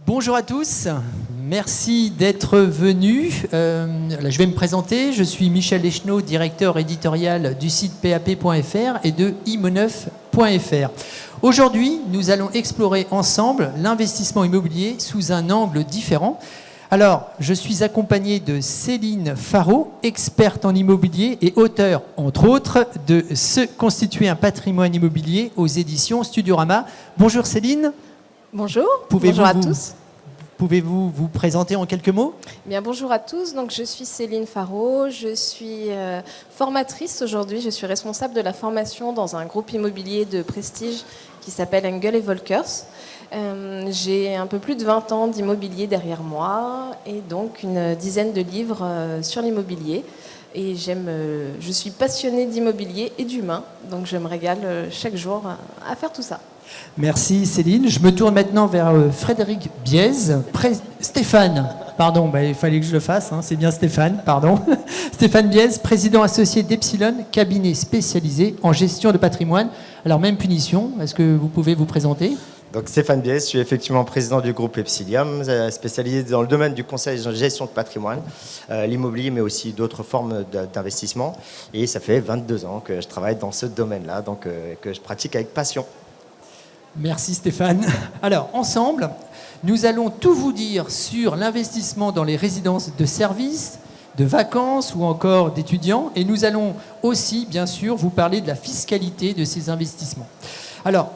Bonjour à tous, merci d'être venus. Je vais me présenter, je suis Michel Leschneau, directeur éditorial du site pap.fr et de imo9.fr. Aujourd'hui, nous allons explorer ensemble l'investissement immobilier sous un angle différent. Alors, je suis accompagné de Céline Farreau, experte en immobilier et auteure, entre autres, de « Se constituer un patrimoine immobilier » aux éditions Studiorama. Bonjour Céline. Bonjour, bonjour à tous. Pouvez-vous vous présenter en quelques mots ? Bien, bonjour à tous. Donc, je suis Céline Farreau, je suis formatrice aujourd'hui. Je suis responsable de la formation dans un groupe immobilier de prestige qui s'appelle Engel & Volkers. J'ai un peu plus de 20 ans d'immobilier derrière moi et donc une dizaine de livres sur l'immobilier. Et je suis passionnée d'immobilier et d'humain, donc je me régale chaque jour à faire tout ça. Merci Céline. Je me tourne maintenant vers Frédéric Biez. Stéphane, pardon, il fallait que je le fasse, hein, c'est bien Stéphane, pardon. Stéphane Biez, président associé d'Epsilon, cabinet spécialisé en gestion de patrimoine. Alors même punition, est-ce que vous pouvez vous présenter ? Donc Stéphane Biez, je suis effectivement président du groupe Epsilon, spécialisé dans le domaine du conseil de gestion de patrimoine, l'immobilier, mais aussi d'autres formes d'investissement. Et ça fait 22 ans que je travaille dans ce domaine-là, donc que je pratique avec passion. Merci Stéphane. Alors, ensemble, nous allons tout vous dire sur l'investissement dans les résidences de services, de vacances ou encore d'étudiants. Et nous allons aussi, bien sûr, vous parler de la fiscalité de ces investissements. Alors,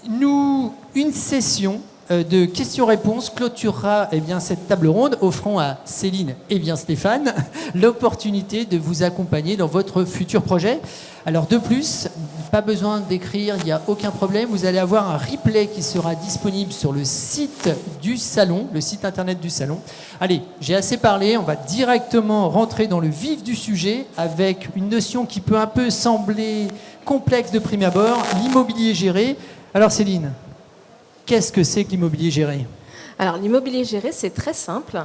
une session de questions-réponses clôturera cette table ronde, offrant à Céline et bien Stéphane l'opportunité de vous accompagner dans votre futur projet. Alors de plus, pas besoin d'écrire, il n'y a aucun problème. Vous allez avoir un replay qui sera disponible sur le site du salon, le site internet du salon. Allez, j'ai assez parlé, on va directement rentrer dans le vif du sujet avec une notion qui peut un peu sembler complexe de prime abord, l'immobilier géré. Alors Céline, qu'est-ce que c'est que l'immobilier géré ? Alors l'immobilier géré, c'est très simple,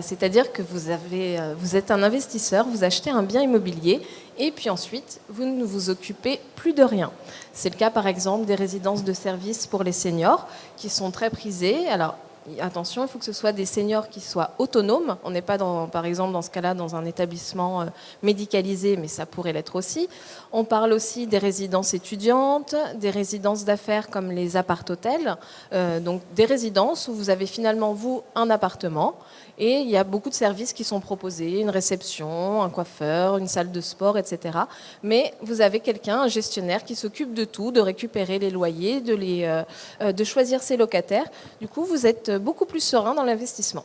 c'est-à-dire que vous êtes un investisseur, vous achetez un bien immobilier et puis ensuite, vous ne vous occupez plus de rien. C'est le cas par exemple des résidences de services pour les seniors qui sont très prisées. Alors attention, il faut que ce soit des seniors qui soient autonomes. On n'est pas, par exemple, dans ce cas-là, dans un établissement médicalisé, mais ça pourrait l'être aussi. On parle aussi des résidences étudiantes, des résidences d'affaires comme les appart-hôtels. Donc des résidences où vous avez finalement, vous, un appartement. Et il y a beaucoup de services qui sont proposés, une réception, un coiffeur, une salle de sport, etc. Mais vous avez quelqu'un, un gestionnaire, qui s'occupe de tout, de récupérer les loyers, de choisir ses locataires. Du coup, vous êtes beaucoup plus serein dans l'investissement.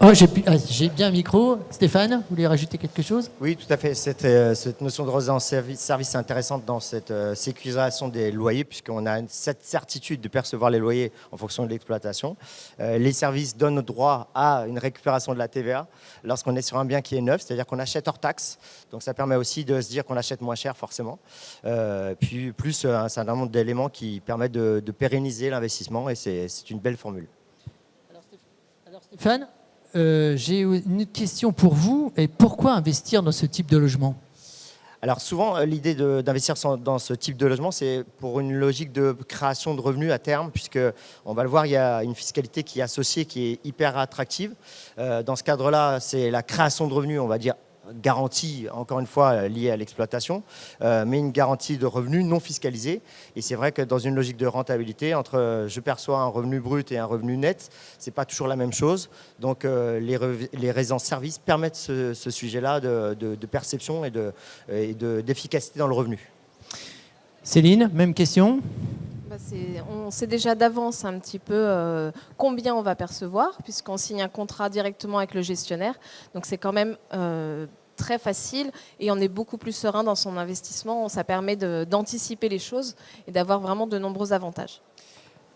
Oh, j'ai bien un micro. Stéphane, vous voulez rajouter quelque chose ? Oui, tout à fait. Cette notion de résidence service est intéressante dans cette sécurisation des loyers, puisqu'on a cette certitude de percevoir les loyers en fonction de l'exploitation. Les services donnent droit à une récupération de la TVA lorsqu'on est sur un bien qui est neuf, c'est-à-dire qu'on achète hors taxe. Donc ça permet aussi de se dire qu'on achète moins cher forcément. Puis plus un certain nombre d'éléments qui permettent de pérenniser l'investissement et c'est une belle formule. Alors Stéphane, j'ai une question pour vous. Et pourquoi investir dans ce type de logement ? Alors souvent, l'idée d'investir dans ce type de logement, c'est pour une logique de création de revenus à terme, puisque on va le voir, il y a une fiscalité qui est associée, qui est hyper attractive. Dans ce cadre-là, c'est la création de revenus, on va dire, garantie, encore une fois, liée à l'exploitation, mais une garantie de revenus non fiscalisés. Et c'est vrai que dans une logique de rentabilité, entre je perçois un revenu brut et un revenu net, c'est pas toujours la même chose. Donc les résidences services permettent ce sujet-là de perception et d'efficacité dans le revenu. Céline, même question ? On sait déjà d'avance un petit peu combien on va percevoir, puisqu'on signe un contrat directement avec le gestionnaire. Donc c'est quand même très facile et on est beaucoup plus serein dans son investissement. Ça permet d'anticiper les choses et d'avoir vraiment de nombreux avantages.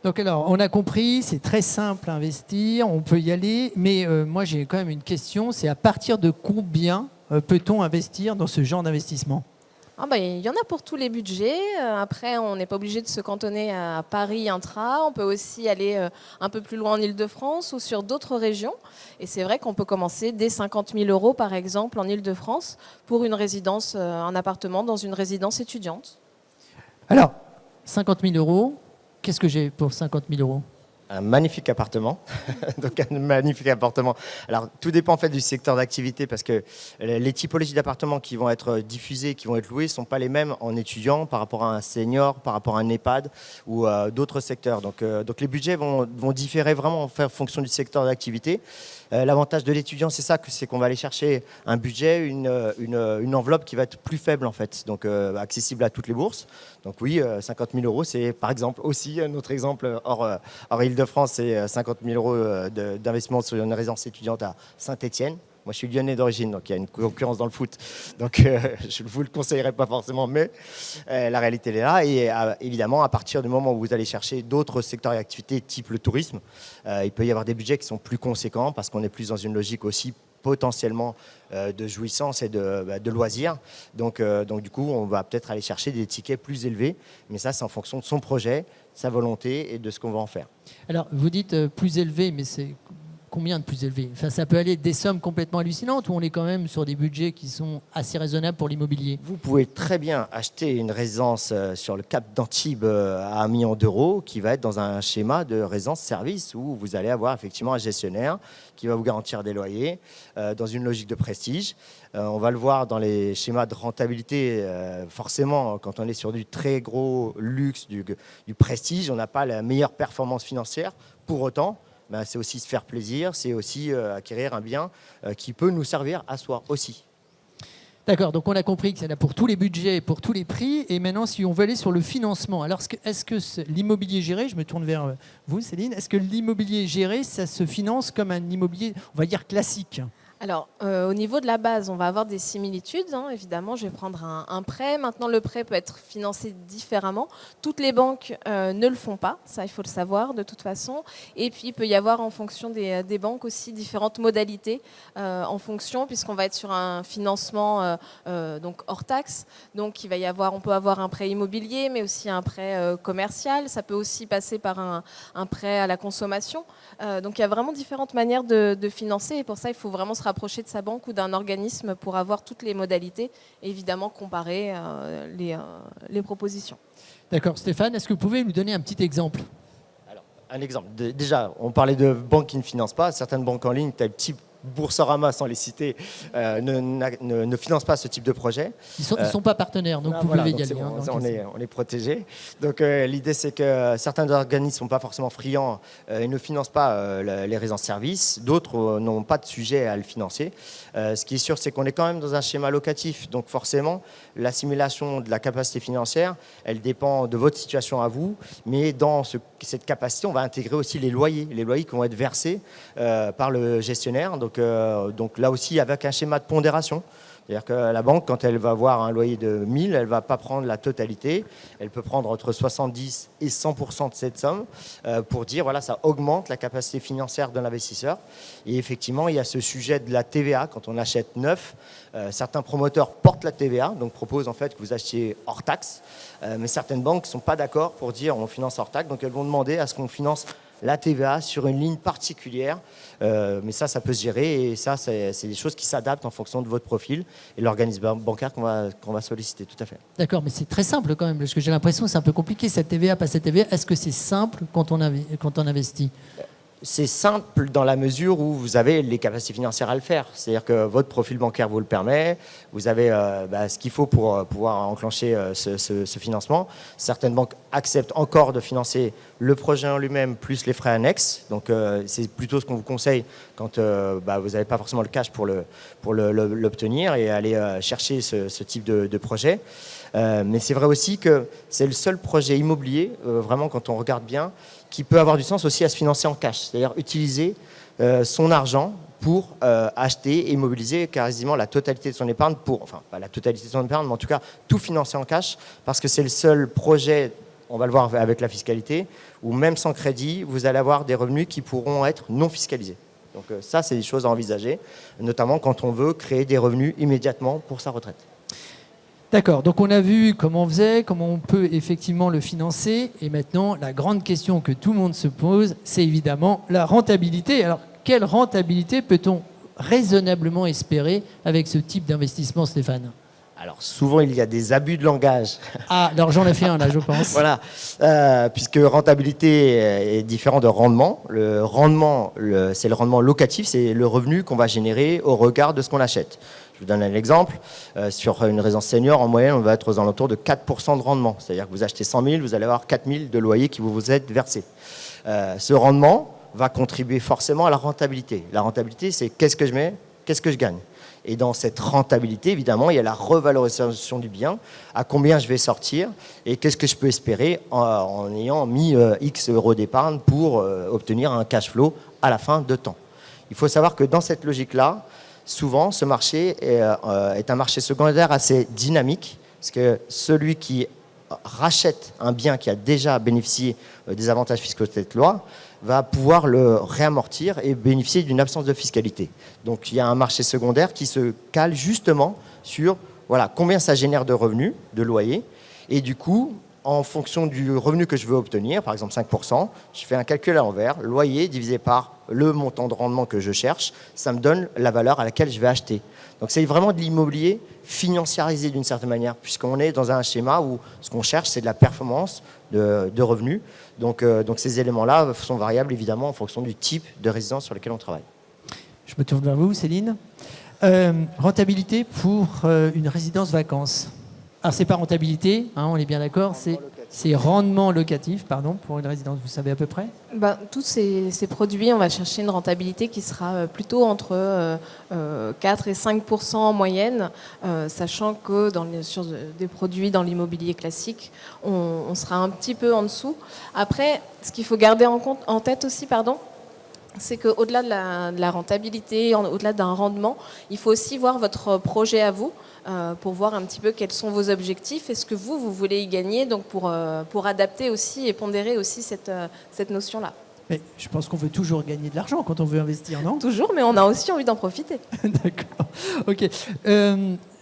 Donc alors, on a compris, c'est très simple à investir, on peut y aller. Mais moi, j'ai quand même une question, c'est à partir de combien peut-on investir dans ce genre d'investissement ? Il y en a pour tous les budgets. Après, on n'est pas obligé de se cantonner à Paris intra. On peut aussi aller un peu plus loin en Île-de-France ou sur d'autres régions. Et c'est vrai qu'on peut commencer dès 50 000 € par exemple en Île-de-France pour une résidence, un appartement dans une résidence étudiante. Alors, 50 000 euros. Qu'est-ce que j'ai pour 50 000 euros ? Un magnifique appartement. Donc un magnifique appartement. Alors tout dépend en fait du secteur d'activité parce que les typologies d'appartements qui vont être diffusés, qui vont être loués, ne sont pas les mêmes en étudiant par rapport à un senior, par rapport à un EHPAD ou d'autres secteurs. Donc les budgets vont différer vraiment en fonction du secteur d'activité. L'avantage de l'étudiant, c'est ça, c'est qu'on va aller chercher un budget, une enveloppe qui va être plus faible en fait, donc accessible à toutes les bourses. Donc oui, 50 000 euros, c'est par exemple aussi un autre exemple hors Île-de-France, c'est 50 000 euros d'investissement sur une résidence étudiante à Saint-Étienne. Moi, je suis lyonnais d'origine, donc il y a une concurrence dans le foot. Donc, je ne vous le conseillerais pas forcément, mais la réalité, elle est là. Et évidemment, à partir du moment où vous allez chercher d'autres secteurs d'activité, type le tourisme, il peut y avoir des budgets qui sont plus conséquents parce qu'on est plus dans une logique aussi potentiellement de jouissance et de loisirs. Donc, du coup, on va peut-être aller chercher des tickets plus élevés. Mais ça, c'est en fonction de son projet, sa volonté et de ce qu'on va en faire. Alors, vous dites plus élevé, mais c'est... Combien de plus élevé ? Enfin, ça peut aller des sommes complètement hallucinantes ou on est quand même sur des budgets qui sont assez raisonnables pour l'immobilier ? Vous pouvez très bien acheter une résidence sur le Cap d'Antibes à 1 million d'euros qui va être dans un schéma de résidence-service où vous allez avoir effectivement un gestionnaire qui va vous garantir des loyers dans une logique de prestige. On va le voir dans les schémas de rentabilité. Forcément, quand on est sur du très gros luxe, du prestige, on n'a pas la meilleure performance financière. Pour autant, c'est aussi se faire plaisir, c'est aussi acquérir un bien qui peut nous servir à soi aussi. D'accord, donc on a compris que c'est là pour tous les budgets, pour tous les prix. Et maintenant, si on veut aller sur le financement, alors est-ce que l'immobilier géré, je me tourne vers vous Céline, est-ce que l'immobilier géré, ça se finance comme un immobilier, on va dire, classique ? Alors, au niveau de la base, on va avoir des similitudes. Évidemment, je vais prendre un prêt. Maintenant, le prêt peut être financé différemment. Toutes les banques ne le font pas. Ça, il faut le savoir de toute façon. Et puis, il peut y avoir en fonction des banques aussi différentes modalités en fonction, puisqu'on va être sur un financement donc hors taxe. Donc, on peut avoir un prêt immobilier, mais aussi un prêt commercial. Ça peut aussi passer par un prêt à la consommation. Donc, il y a vraiment différentes manières de financer. Et pour ça, il faut vraiment se rapprocher de sa banque ou d'un organisme pour avoir toutes les modalités et évidemment comparer les propositions. D'accord. Stéphane, est-ce que vous pouvez nous donner un petit exemple ? Alors, un exemple. Déjà, on parlait de banques qui ne financent pas. Certaines banques en ligne, type Boursorama, sans les citer, ne financent pas ce type de projet. Ils ne sont pas partenaires, donc vous pouvez y aller. On est protégés. Donc l'idée, c'est que certains organismes ne sont pas forcément friands et ne financent pas les résidences-services. D'autres n'ont pas de sujet à le financer. Ce qui est sûr, c'est qu'on est quand même dans un schéma locatif. Donc forcément, l'assimilation de la capacité financière, elle dépend de votre situation à vous. Mais dans cette capacité, on va intégrer aussi les loyers qui vont être versés par le gestionnaire. Donc là aussi, avec un schéma de pondération. C'est-à-dire que la banque, quand elle va avoir un loyer de 1000, elle ne va pas prendre la totalité. Elle peut prendre entre 70 et 100% de cette somme pour dire, voilà, ça augmente la capacité financière de l'investisseur. Et effectivement, il y a ce sujet de la TVA. Quand on achète neuf, certains promoteurs portent la TVA, donc proposent en fait que vous achetiez hors taxe. Mais certaines banques ne sont pas d'accord pour dire on finance hors taxe. Donc elles vont demander à ce qu'on finance la TVA sur une ligne particulière. Mais ça peut se gérer et ça, c'est des choses qui s'adaptent en fonction de votre profil et l'organisme bancaire qu'on va solliciter, tout à fait. D'accord, mais c'est très simple quand même, parce que j'ai l'impression que c'est un peu compliqué, cette TVA, pas cette TVA. Est-ce que c'est simple quand on investit ? C'est simple dans la mesure où vous avez les capacités financières à le faire. C'est-à-dire que votre profil bancaire vous le permet, vous avez ce qu'il faut pour pouvoir enclencher ce financement. Certaines banques acceptent encore de financer le projet en lui-même plus les frais annexes. Donc c'est plutôt ce qu'on vous conseille quand vous n'avez pas forcément le cash pour l'obtenir et aller chercher ce type de projet. Mais c'est vrai aussi que c'est le seul projet immobilier, vraiment quand on regarde bien, qui peut avoir du sens aussi à se financer en cash, c'est-à-dire utiliser son argent pour acheter et mobiliser quasiment la totalité de son épargne pas la totalité de son épargne, mais en tout cas tout financer en cash, parce que c'est le seul projet, on va le voir avec la fiscalité, où même sans crédit, vous allez avoir des revenus qui pourront être non fiscalisés. Donc ça, c'est des choses à envisager, notamment quand on veut créer des revenus immédiatement pour sa retraite. D'accord, donc on a vu comment on faisait, comment on peut effectivement le financer. Et maintenant, la grande question que tout le monde se pose, c'est évidemment la rentabilité. Alors, quelle rentabilité peut-on raisonnablement espérer avec ce type d'investissement, Stéphane ? Alors souvent, il y a des abus de langage. Ah, alors j'en ai fait un là, je pense. Voilà, puisque rentabilité est différent de rendement. Le rendement, c'est le rendement locatif, c'est le revenu qu'on va générer au regard de ce qu'on achète. Je vous donne un exemple. Sur une résidence senior, en moyenne, on va être aux alentours de 4% de rendement. C'est-à-dire que vous achetez 100 000, vous allez avoir 4 000 de loyer qui vous êtes versé. Ce rendement va contribuer forcément à la rentabilité. La rentabilité, c'est qu'est-ce que je mets, qu'est-ce que je gagne. Et dans cette rentabilité, évidemment, il y a la revalorisation du bien, à combien je vais sortir et qu'est-ce que je peux espérer en ayant mis X euros d'épargne pour obtenir un cash flow à la fin de temps. Il faut savoir que dans cette logique-là, souvent, ce marché est un marché secondaire assez dynamique, parce que celui qui rachète un bien qui a déjà bénéficié des avantages fiscaux de cette loi va pouvoir le réamortir et bénéficier d'une absence de fiscalité. Donc il y a un marché secondaire qui se cale justement sur combien ça génère de revenus, de loyer, et du coup, en fonction du revenu que je veux obtenir, par exemple 5%, je fais un calcul à l'envers, loyer divisé par le montant de rendement que je cherche, ça me donne la valeur à laquelle je vais acheter. Donc c'est vraiment de l'immobilier financiarisé d'une certaine manière, puisqu'on est dans un schéma où ce qu'on cherche, c'est de la performance de revenus. Donc ces éléments-là sont variables évidemment en fonction du type de résidence sur lequel on travaille. Je me tourne vers vous, Céline. Rentabilité pour une résidence vacances. Alors, c'est pas rentabilité, on est bien d'accord, c'est rendement locatif, pardon, pour une résidence, vous savez à peu près? Tous ces produits, on va chercher une rentabilité qui sera plutôt entre 4 et 5% en moyenne, sachant que sur des produits dans l'immobilier classique, on sera un petit peu en dessous. Après, ce qu'il faut garder en tête aussi, c'est qu'au-delà de la rentabilité, au-delà d'un rendement, il faut aussi voir votre projet à vous pour voir un petit peu quels sont vos objectifs et ce que vous voulez y gagner, donc pour adapter aussi et pondérer aussi cette notion-là. Mais je pense qu'on veut toujours gagner de l'argent quand on veut investir, non? Toujours, mais on a aussi envie d'en profiter. D'accord. Ok.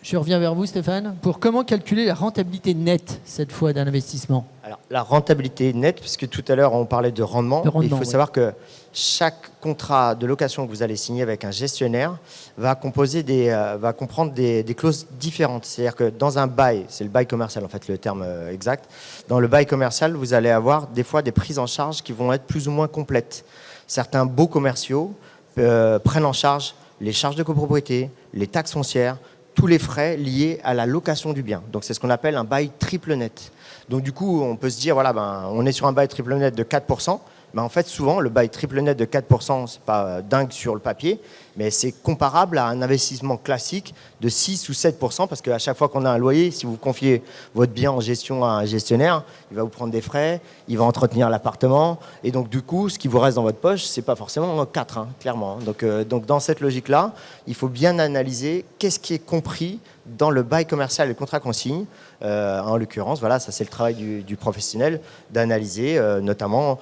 Je reviens vers vous, Stéphane. Pour comment calculer la rentabilité nette, cette fois, d'un investissement? Alors, la rentabilité nette, puisque tout à l'heure, on parlait de rendement. Il faut savoir que chaque contrat de location que vous allez signer avec un gestionnaire va comprendre des clauses différentes. C'est-à-dire que dans un bail, c'est le bail commercial, en fait, le terme exact. Dans le bail commercial, vous allez avoir des fois des prises en charge qui vont être plus ou moins complètes. Certains baux commerciaux prennent en charge les charges de copropriété, les taxes foncières, tous les frais liés à la location du bien. Donc c'est ce qu'on appelle un bail triple net. Donc du coup, on peut se dire, on est sur un bail triple net de 4%. Mais en fait, souvent, le bail triple net de 4%, c'est pas dingue sur le papier, mais c'est comparable à un investissement classique de 6 ou 7%, parce qu'à chaque fois qu'on a un loyer, si vous confiez votre bien en gestion à un gestionnaire, il va vous prendre des frais, il va entretenir l'appartement, et donc du coup, ce qui vous reste dans votre poche, c'est pas forcément 4, clairement. Donc dans cette logique-là, il faut bien analyser qu'est-ce qui est compris dans le bail commercial et le contrat qu'on signe. En l'occurrence, ça c'est le travail du professionnel d'analyser notamment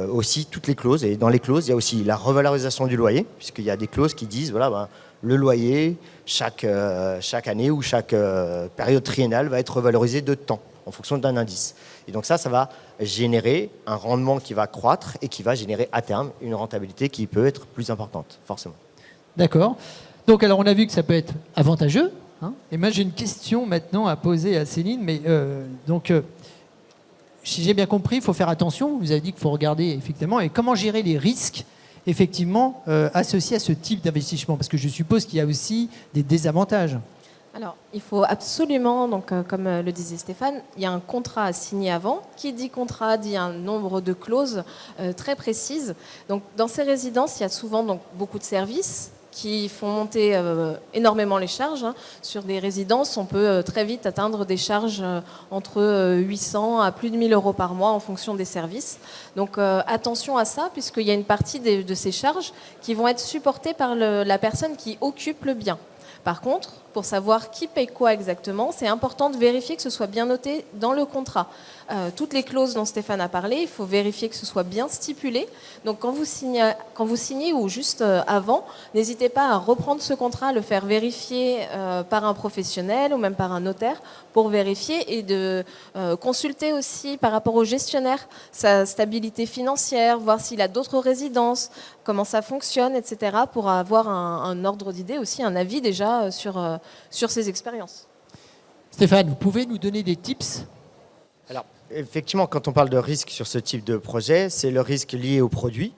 aussi toutes les clauses. Et dans les clauses, il y a aussi la revalorisation du loyer, puisqu'il y a des clauses qui disent le loyer, chaque année ou chaque période triennale va être revalorisé de temps en fonction d'un indice. Et donc ça va générer un rendement qui va croître et qui va générer à terme une rentabilité qui peut être plus importante, forcément. D'accord. Donc alors on a vu que ça peut être avantageux. Et moi, j'ai une question maintenant à poser à Céline. Mais si j'ai bien compris, il faut faire attention. Vous avez dit qu'il faut regarder effectivement. Et comment gérer les risques effectivement associés à ce type d'investissement? Parce que je suppose qu'il y a aussi des désavantages. Alors, il faut absolument, comme le disait Stéphane, il y a un contrat à signer avant. Qui dit contrat dit un nombre de clauses très précises. Donc, dans ces résidences, il y a souvent beaucoup de services qui font monter énormément les charges. Sur des résidences, on peut très vite atteindre des charges entre 800 à plus de 1000 euros par mois en fonction des services. Donc attention à ça, puisqu'il y a une partie de ces charges qui vont être supportées par la personne qui occupe le bien. Par contre, pour savoir qui paye quoi exactement, c'est important de vérifier que ce soit bien noté dans le contrat. Toutes les clauses dont Stéphane a parlé, il faut vérifier que ce soit bien stipulé. Donc quand vous signez ou juste avant, n'hésitez pas à reprendre ce contrat, à le faire vérifier par un professionnel ou même par un notaire pour vérifier et de consulter aussi par rapport au gestionnaire sa stabilité financière, voir s'il a d'autres résidences, comment ça fonctionne, etc. pour avoir un ordre d'idée aussi, un avis déjà sur ses expériences. Stéphane, vous pouvez nous donner des tips? Alors, effectivement, quand on parle de risque sur ce type de projet, c'est le risque lié au produit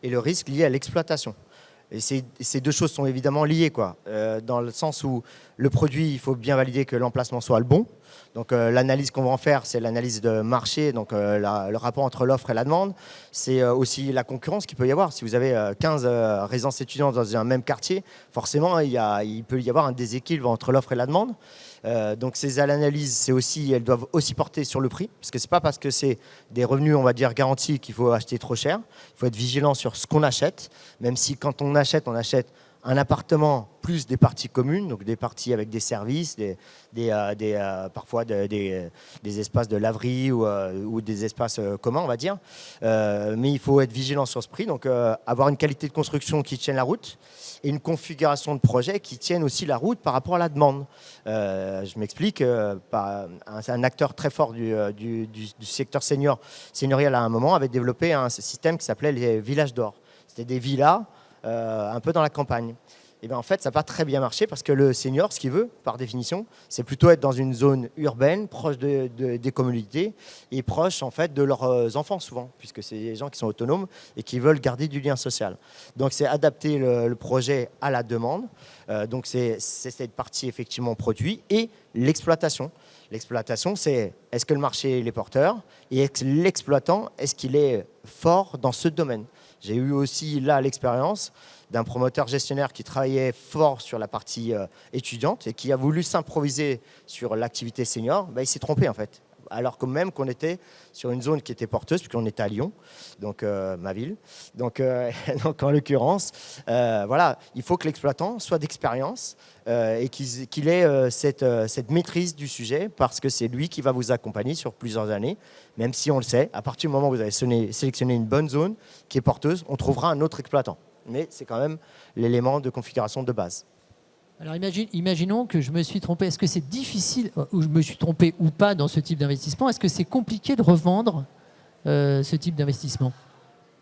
et le risque lié à l'exploitation. Et ces deux choses sont évidemment liées, quoi. Dans le sens où le produit, il faut bien valider que l'emplacement soit le bon. Donc l'analyse qu'on va en faire, c'est l'analyse de marché, donc le rapport entre l'offre et la demande. C'est aussi la concurrence qu'il peut y avoir. Si vous avez 15 résidences étudiantes dans un même quartier, forcément, il peut y avoir un déséquilibre entre l'offre et la demande. Donc ces analyses, elles doivent aussi porter sur le prix, parce que c'est pas parce que c'est des revenus, on va dire, garantis qu'il faut acheter trop cher. Il faut être vigilant sur ce qu'on achète, même si quand on achète un appartement plus des parties communes, donc des parties avec des services, parfois des espaces de laverie ou des espaces communs, on va dire. Mais il faut être vigilant sur ce prix, donc avoir une qualité de construction qui tienne la route et une configuration de projet qui tienne aussi la route par rapport à la demande. Je m'explique, un acteur très fort du secteur seigneurial à un moment avait développé un système qui s'appelait les villages d'or. C'était des villas un peu dans la campagne. Et bien en fait, ça n'a pas très bien marché parce que le senior, ce qu'il veut, par définition, c'est plutôt être dans une zone urbaine, proche des communautés et proche en fait de leurs enfants souvent, puisque c'est des gens qui sont autonomes et qui veulent garder du lien social. Donc c'est adapter le projet à la demande. Donc c'est cette partie effectivement produit et l'exploitation. L'exploitation, c'est est-ce que le marché est porteur et l'exploitant, est-ce qu'il est fort dans ce domaine. J'ai eu aussi là l'expérience d'un promoteur gestionnaire qui travaillait fort sur la partie étudiante et qui a voulu s'improviser sur l'activité senior. Il s'est trompé en fait. Alors que même qu'on était sur une zone qui était porteuse, puisqu'on était à Lyon, donc ma ville. Donc en l'occurrence, voilà, il faut que l'exploitant soit d'expérience et qu'il ait cette maîtrise du sujet, parce que c'est lui qui va vous accompagner sur plusieurs années, même si on le sait, à partir du moment où vous avez sélectionné une bonne zone qui est porteuse, on trouvera un autre exploitant. Mais c'est quand même l'élément de configuration de base. Alors imaginons que je me suis trompé. Est-ce que c'est difficile, ou je me suis trompé ou pas dans ce type d'investissement? Est-ce que c'est compliqué de revendre ce type d'investissement?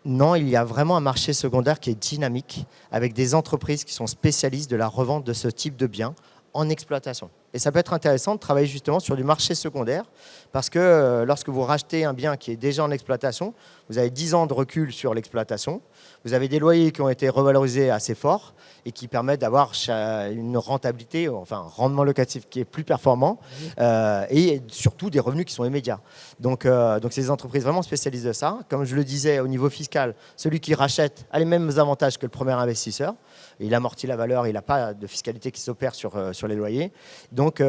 Non, il y a vraiment un marché secondaire qui est dynamique, avec des entreprises qui sont spécialistes de la revente de ce type de biens en exploitation. Et ça peut être intéressant de travailler justement sur du marché secondaire, parce que lorsque vous rachetez un bien qui est déjà en exploitation, vous avez 10 ans de recul sur l'exploitation, vous avez des loyers qui ont été revalorisés assez fort et qui permettent d'avoir une rentabilité, enfin un rendement locatif qui est plus performant et surtout des revenus qui sont immédiats. Donc c'est des entreprises vraiment spécialistes de ça. Comme je le disais, au niveau fiscal, celui qui rachète a les mêmes avantages que le premier investisseur. Il amortit la valeur, il n'a pas de fiscalité qui s'opère sur les loyers. Donc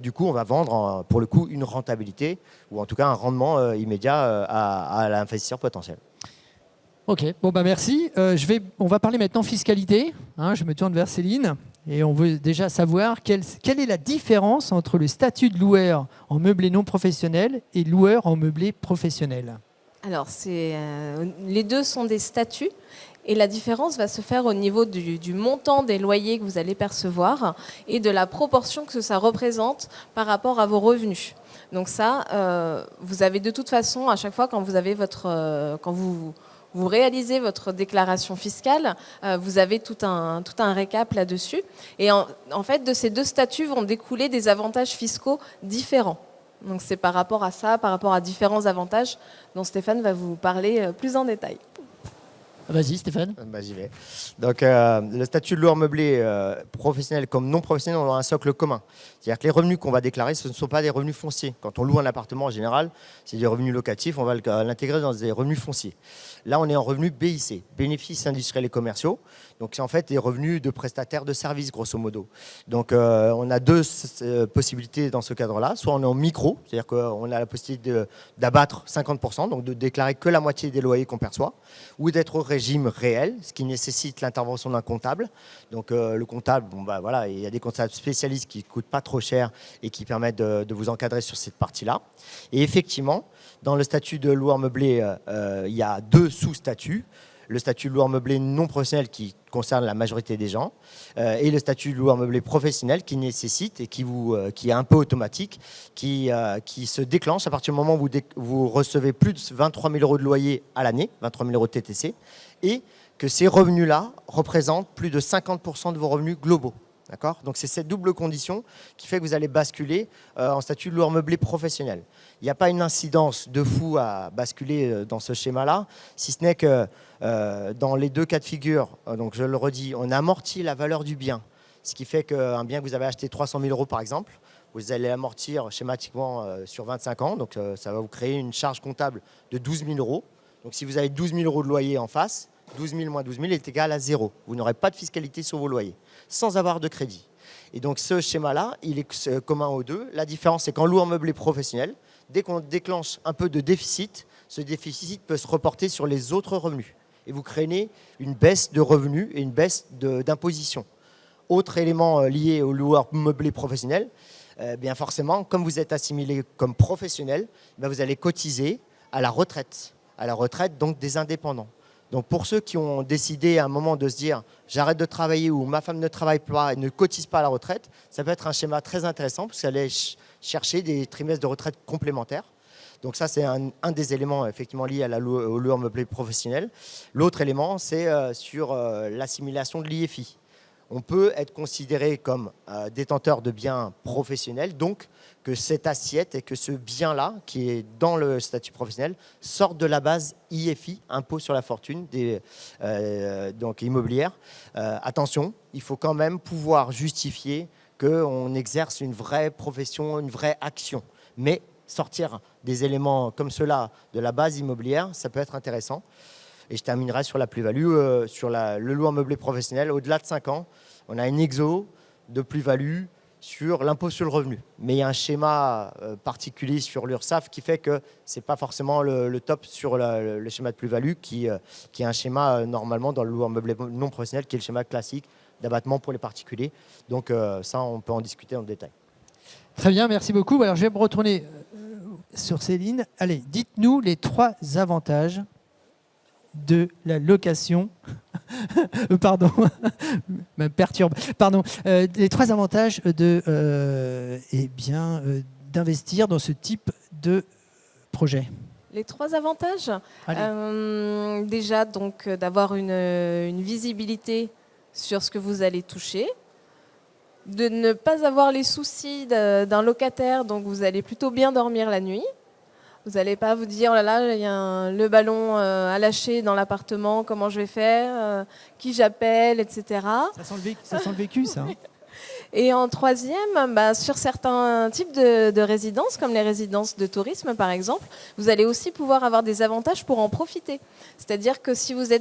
du coup, on va vendre pour le coup une rentabilité ou en tout cas un rendement immédiat à l'investisseur potentiel. Ok, bon merci. On va parler maintenant fiscalité. Je me tourne vers Céline et on veut déjà savoir quelle est la différence entre le statut de loueur en meublé non professionnel et loueur en meublé professionnel. Alors, les deux sont des statuts. Et la différence va se faire au niveau du montant des loyers que vous allez percevoir et de la proportion que ça représente par rapport à vos revenus. Donc ça, vous avez de toute façon, à chaque fois quand vous réalisez votre déclaration fiscale, vous avez tout un récap là-dessus. Et en fait, de ces deux statuts vont découler des avantages fiscaux différents. Donc c'est par rapport à ça, par rapport à différents avantages dont Stéphane va vous parler plus en détail. Vas-y Stéphane. J'y vais. Donc le statut de loueur meublé professionnel comme non professionnel, on a un socle commun. C'est-à-dire que les revenus qu'on va déclarer, ce ne sont pas des revenus fonciers. Quand on loue un appartement en général, c'est des revenus locatifs, on va l'intégrer dans des revenus fonciers. Là, on est en revenus BIC, bénéfices industriels et commerciaux. Donc c'est en fait des revenus de prestataires de services, grosso modo. Donc on a deux possibilités dans ce cadre-là. Soit on est en micro, c'est-à-dire qu'on a la possibilité d'abattre 50%, donc de déclarer que la moitié des loyers qu'on perçoit, ou d'être au régime réel, ce qui nécessite l'intervention d'un comptable. Donc le comptable, voilà, il y a des comptables spécialistes qui ne coûtent pas trop cher et qui permettent de vous encadrer sur cette partie-là. Et effectivement, dans le statut de loueur meublé, il y a deux sous-statuts. Le statut de loueur meublé non professionnel qui concerne la majorité des gens et le statut de loueur meublé professionnel qui nécessite et qui est un peu automatique, qui se déclenche à partir du moment où vous recevez plus de 23 000 euros de loyer à l'année, 23 000 euros de TTC, et que ces revenus-là représentent plus de 50% de vos revenus globaux. D'accord ? Donc c'est cette double condition qui fait que vous allez basculer en statut loueur meublé professionnel. Il n'y a pas une incidence de fou à basculer dans ce schéma-là, si ce n'est que dans les deux cas de figure, donc je le redis, on amortit la valeur du bien. Ce qui fait qu'un bien que vous avez acheté 300 000 € par exemple, vous allez l'amortir schématiquement sur 25 ans. Donc ça va vous créer une charge comptable de 12 000 €. Donc si vous avez 12 000 € de loyer en face, 12 000 moins 12 000 est égal à 0. Vous n'aurez pas de fiscalité sur vos loyers, sans avoir de crédit. Et donc ce schéma-là, il est commun aux deux. La différence, c'est qu'en loueur meublé professionnel, dès qu'on déclenche un peu de déficit, ce déficit peut se reporter sur les autres revenus. Et vous créez une baisse de revenus et une baisse d'imposition. Autre élément lié au loueur meublé professionnel, bien forcément, comme vous êtes assimilé comme professionnel, vous allez cotiser à la retraite donc des indépendants. Donc pour ceux qui ont décidé à un moment de se dire j'arrête de travailler ou ma femme ne travaille pas et ne cotise pas à la retraite, ça peut être un schéma très intéressant parce qu'elle allait chercher des trimestres de retraite complémentaires. Donc ça, c'est un des éléments effectivement liés au loueur meublé professionnel. L'autre élément, c'est sur l'assimilation de l'IFI. On peut être considéré comme détenteur de biens professionnels, donc que cette assiette et que ce bien-là, qui est dans le statut professionnel, sorte de la base IFI, impôt sur la fortune donc immobilière. Attention, il faut quand même pouvoir justifier qu'on exerce une vraie profession, une vraie action. Mais sortir des éléments comme cela de la base immobilière, ça peut être intéressant. Et je terminerai sur la plus-value, sur le loueur meublé professionnel. Au-delà de 5 ans, on a une exo de plus-value sur l'impôt sur le revenu. Mais il y a un schéma particulier sur l'URSSAF qui fait que ce n'est pas forcément le top sur le schéma de plus-value qui est un schéma normalement dans le loueur meublé non professionnel qui est le schéma classique d'abattement pour les particuliers. Donc ça, on peut en discuter en détail. Très bien, merci beaucoup. Alors je vais me retourner sur Céline. Allez, dites-nous les 3 avantages de la location. Pardon, me perturbe. Pardon. Les 3 avantages d'investir dans ce type de projet. Les 3 avantages, déjà donc d'avoir une visibilité sur ce que vous allez toucher, de ne pas avoir les soucis d'un locataire, donc vous allez plutôt bien dormir la nuit. Vous n'allez pas vous dire, oh là là, il y a le ballon à lâcher dans l'appartement, comment je vais faire, qui j'appelle, etc. Ça sent le vécu, ça. Et en troisième, sur certains types de résidences, comme les résidences de tourisme par exemple, vous allez aussi pouvoir avoir des avantages pour en profiter. C'est-à-dire que si vous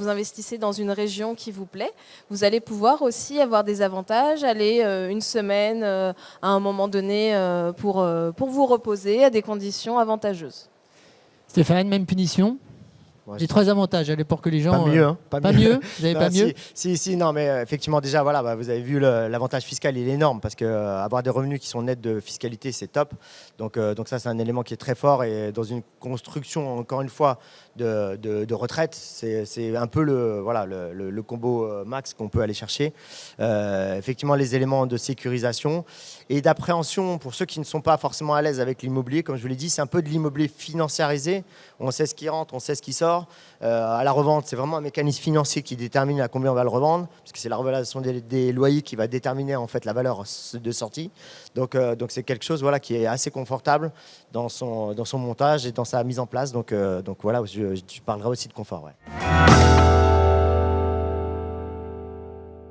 investissez dans une région qui vous plaît, vous allez pouvoir aussi avoir des avantages, aller une semaine à un moment donné pour vous reposer à des conditions avantageuses. Stéphane, même punition ? Les 3 avantages, allez, pour que les gens... Pas mieux. Pas mieux. Vous n'avez pas mieux ? Si, non, mais effectivement, déjà, voilà, vous avez vu l'avantage fiscal, il est énorme parce qu'avoir des revenus qui sont nets de fiscalité, c'est top. Donc ça, c'est un élément qui est très fort. Et dans une construction, encore une fois, de retraite, c'est un peu le combo max qu'on peut aller chercher. Effectivement, les éléments de sécurisation et d'appréhension, pour ceux qui ne sont pas forcément à l'aise avec l'immobilier, comme je vous l'ai dit, c'est un peu de l'immobilier financiarisé. On sait ce qui rentre, on sait ce qui sort. À la revente, c'est vraiment un mécanisme financier qui détermine à combien on va le revendre, parce que c'est la revalorisation des loyers qui va déterminer en fait la valeur de sortie. Donc c'est quelque chose qui est assez confortable dans son montage et dans sa mise en place. Donc voilà, je parlerai aussi de confort. Ouais.